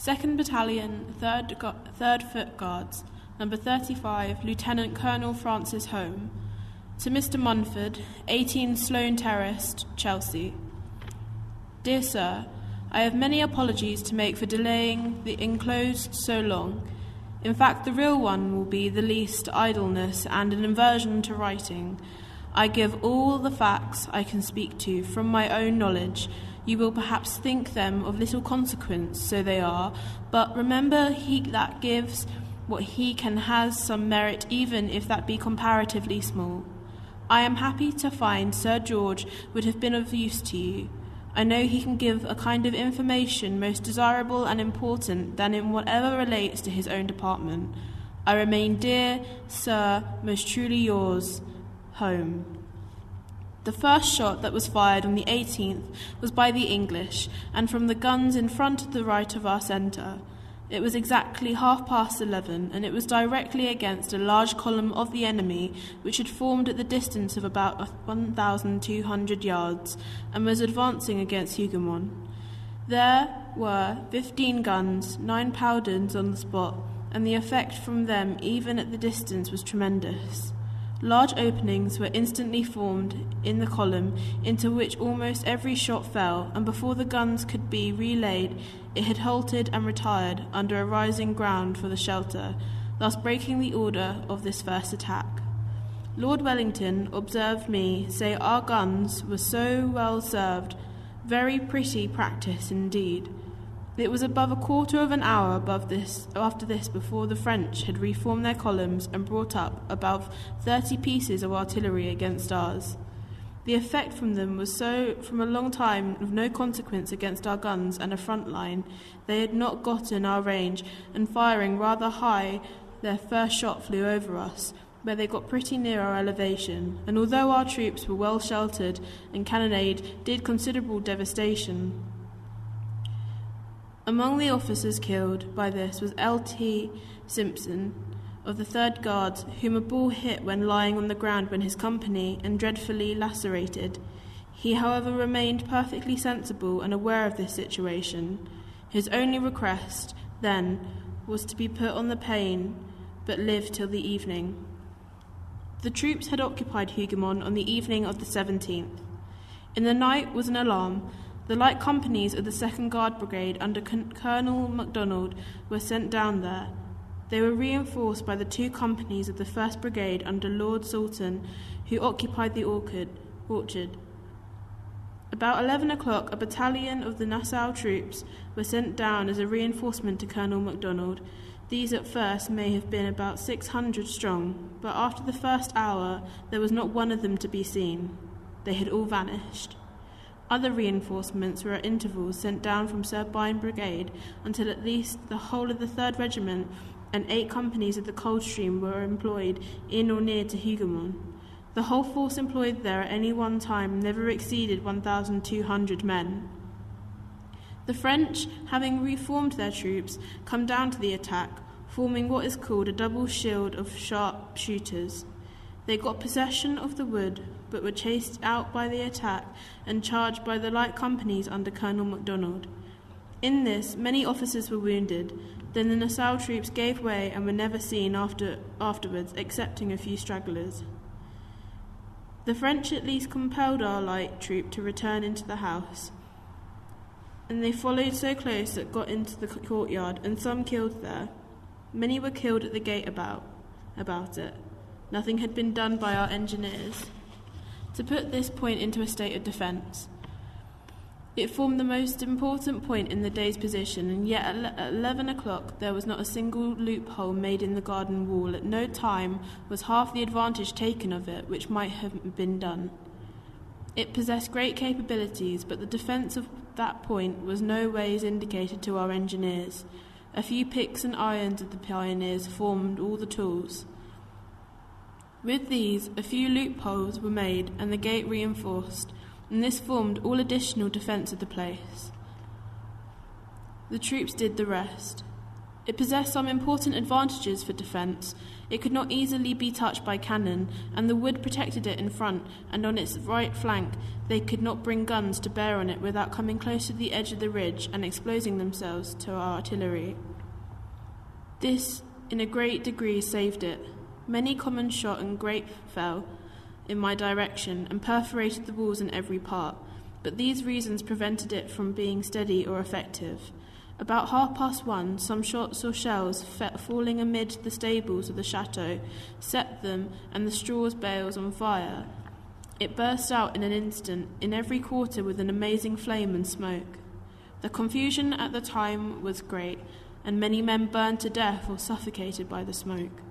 2nd Battalion, 3rd Foot Guards, Number 35, Lieutenant Colonel Francis Home. To Mr. Munford, 18 Sloane Terrace, Chelsea. Dear Sir, I have many apologies to make for delaying the enclosed so long. In fact, the real one will be the least idleness and an aversion to writing. I give all the facts I can speak to from my own knowledge. You will perhaps think them of little consequence, so they are, but remember he that gives what he can has some merit, even if that be comparatively small. I am happy to find Sir George would have been of use to you. I know he can give a kind of information most desirable and important than in whatever relates to his own department. I remain, dear Sir, most truly yours, Home. The first shot that was fired on the 18th was by the English, and from the guns in front at the right of our centre. It was exactly 11:30, and it was directly against a large column of the enemy, which had formed at the distance of about 1,200 yards, and was advancing against Hougoumont. There were 15 guns, 9 powders on the spot, and the effect from them, even at the distance, was tremendous. Large openings were instantly formed in the column, into which almost every shot fell, and before the guns could be relayed, it had halted and retired under a rising ground for the shelter, thus breaking the order of this first attack. Lord Wellington observed me say our guns were so well served, very pretty practice indeed. It was above a quarter of an hour after this before the French had reformed their columns and brought up about 30 pieces of artillery against ours. The effect from them was so from a long time of no consequence against our guns and a front line. They had not gotten our range, and firing rather high, their first shot flew over us, where they got pretty near our elevation, and although our troops were well sheltered and cannonade did considerable devastation. Among the officers killed by this was L.T. Simpson of the 3rd Guards, whom a ball hit when lying on the ground when his company and dreadfully lacerated. He, however, remained perfectly sensible and aware of this situation. His only request, then, was to be put on the pane, but live till the evening. The troops had occupied Hougoumont on the evening of the 17th. In the night was an alarm. The light companies of the 2nd Guard Brigade under Colonel MacDonald were sent down there. They were reinforced by the 2 companies of the 1st Brigade under Lord Sultan, who occupied the orchard. About 11 o'clock, a battalion of the Nassau troops were sent down as a reinforcement to Colonel MacDonald. These at first may have been about 600 strong, but after the first hour there was not one of them to be seen. They had all vanished. Other reinforcements were at intervals sent down from Sir Byne Brigade until at least the whole of the 3rd Regiment and 8 companies of the Coldstream were employed in or near to Hougoumont. The whole force employed there at any one time never exceeded 1,200 men. The French, having reformed their troops, come down to the attack, forming what is called a double shield of sharp shooters. They got possession of the wood, but were chased out by the attack and charged by the light companies under Colonel MacDonald. In this, many officers were wounded. Then the Nassau troops gave way and were never seen afterwards, excepting a few stragglers. The French at least compelled our light troop to return into the house, and they followed so close that got into the courtyard, and some killed there. Many were killed at the gate about it. Nothing had been done by our engineers to put this point into a state of defence. It formed the most important point in the day's position, and yet at 11 o'clock there was not a single loophole made in the garden wall. At no time was half the advantage taken of it which might have been done. It possessed great capabilities, but the defence of that point was no ways indicated to our engineers. A few picks and irons of the pioneers formed all the tools. With these, a few loopholes were made and the gate reinforced, and this formed all additional defence of the place. The troops did the rest. It possessed some important advantages for defence. It could not easily be touched by cannon, and the wood protected it in front, and on its right flank they could not bring guns to bear on it without coming close to the edge of the ridge and exposing themselves to our artillery. This, in a great degree, saved it. Many common shot and grape fell in my direction and perforated the walls in every part, but these reasons prevented it from being steady or effective. About 1:30, some shots or shells falling amid the stables of the chateau set them and the straw bales on fire. It burst out in an instant, in every quarter with an amazing flame and smoke. The confusion at the time was great, and many men burned to death or suffocated by the smoke.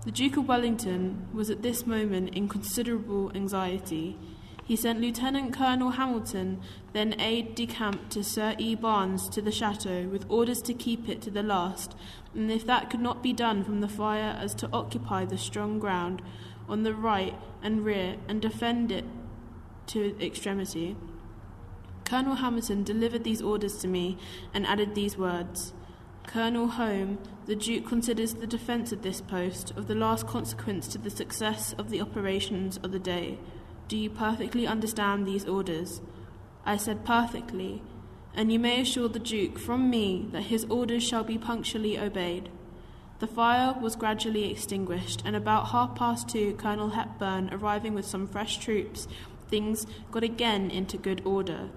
The Duke of Wellington was at this moment in considerable anxiety. He sent Lieutenant Colonel Hamilton, then aide-de-camp to Sir E. Barnes, to the chateau, with orders to keep it to the last, and if that could not be done from the fire, as to occupy the strong ground on the right and rear, and defend it to extremity. Colonel Hamilton delivered these orders to me, and added these words: Colonel Home, the Duke considers the defence of this post of the last consequence to the success of the operations of the day. Do you perfectly understand these orders? I said perfectly, and you may assure the Duke from me that his orders shall be punctually obeyed. The fire was gradually extinguished, and about 2:30, Colonel Hepburn arriving with some fresh troops, things got again into good order,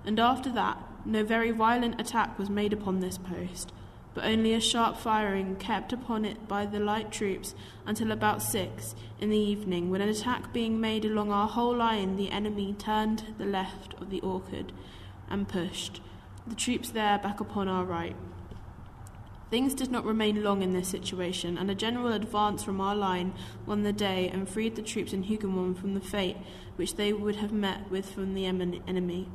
and after that no very violent attack was made upon this post, but only a sharp firing kept upon it by the light troops until about 6 in the evening, when an attack being made along our whole line, the enemy turned the left of the orchard and pushed the troops there back upon our right. Things did not remain long in this situation, and a general advance from our line won the day and freed the troops in Hougoumont from the fate which they would have met with from the enemy.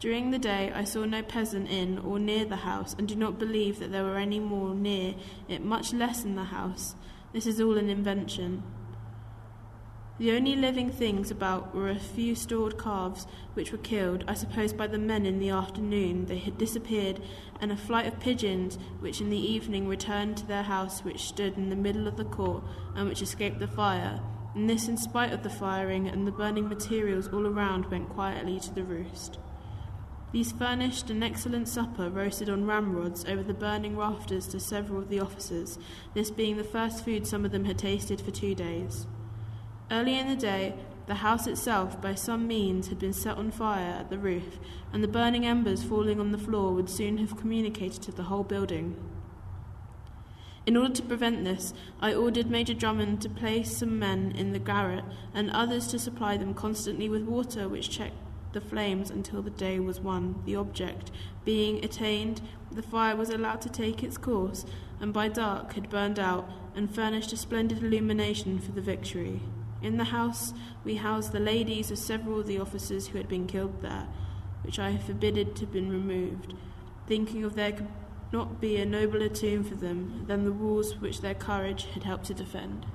During the day I saw no peasant in or near the house, and do not believe that there were any more near it, much less in the house. This is all an invention. The only living things about were a few stalled calves, which were killed, I suppose, by the men in the afternoon. They had disappeared, and a flight of pigeons, which in the evening returned to their house, which stood in the middle of the court, and which escaped the fire, and this in spite of the firing, and the burning materials all around went quietly to the roost. These furnished an excellent supper, roasted on ramrods over the burning rafters, to several of the officers, this being the first food some of them had tasted for 2 days. Early in the day, the house itself, by some means, had been set on fire at the roof, and the burning embers falling on the floor would soon have communicated to the whole building. In order to prevent this, I ordered Major Drummond to place some men in the garret, and others to supply them constantly with water, which checked the flames until the day was won. The object being attained, the fire was allowed to take its course, and by dark had burned out, and furnished a splendid illumination for the victory. In the house we housed the ladies of several of the officers who had been killed there, which I have forbidden to be removed, thinking of there could not be a nobler tomb for them than the walls which their courage had helped to defend.